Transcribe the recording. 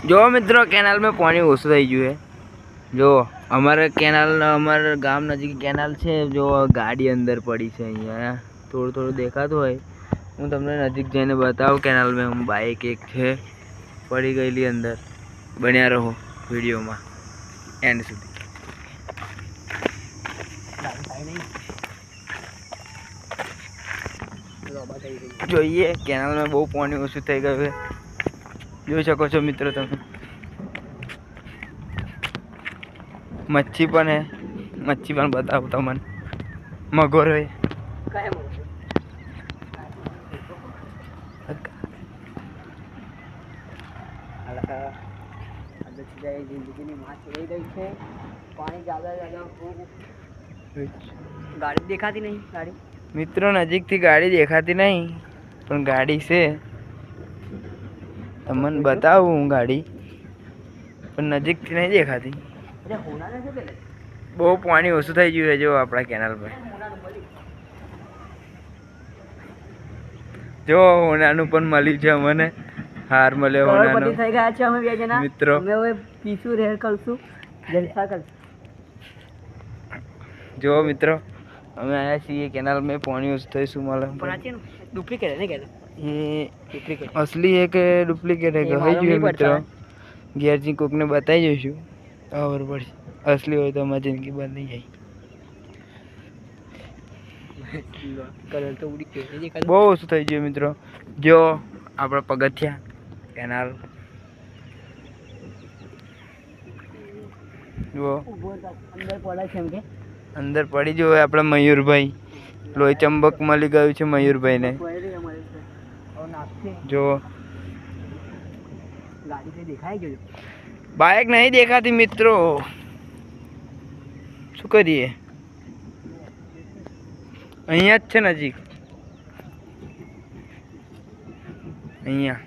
जो मित्रों केनाल में पानी ओछું થઈ ગયું है। जो हमारे केनाल हमारे गाम नजीक केनाल છે जो ગાડી અંદર પડી છે। અહીંયા થોડું થોડું દેખાતું હોય હું તમને નજીક જઈને બતાવું। કેનાલ में हम बाइक एक છે પડી ગયેલી અંદર। બન્યા રહો વિડિયોમાં એન્ડ સુધી। જોઈએ કેનાલ में બહુ પાણી ઓછું થઈ ગયું છે। જોઈ શકો છો મિત્રો તમે। मच्छी पण है, मच्छी पण बताओ तमन मगोर है गाड़ी देखाती नहीं। गाड़ी मित्रों नजीक थी गाड़ी देखाती नहीं पण गाड़ी से तमन बताऊं गाड़ी पण नजीक थी नहीं देखाती। બહુ પાણી ઓછું થઈ ગયું છે જો આપણા કેનાલ પર। જો હોનાનું પણ મળ્યું છે અમને। હાર મળ્યો હોનાનો। થઈ ગયા છે અમે બે જણા મિત્રો અમે હવે પીસું રેર કરશું જલસા કરશું। જો મિત્રો અમે આયા છીએ કેનાલ में पानी ઓછું થઈ શું મળે પણ डुप्लीकेट है नहीं कहते ये डुप्लीकेट असली है कि डुप्लीकेट है ये कही मालूम જોઈએ नहीं पड़ता મિત્રો ગેરજી કોકને બતાવી જોઈશું ખબર પડશે। असली હોય તો અમારી જિંદગી બદલી જાય। कलर तो उड़ी के ये બહુ ઓછું થઈ ગયું મિત્રો। જો આપણા પગથિયા કેનાલ જો अंदर पड़ा છે એમ કે અંદર પડી જો આપણા મયુરભાઈ લોહી ચંબક મળી ગયું છે મયુરભાઈને। જો गाड़ी से दिखाई गयो बाइक नहीं देखाती मित्रों શું કરીએ અહીંયા જ છે નજીક અહીંયા।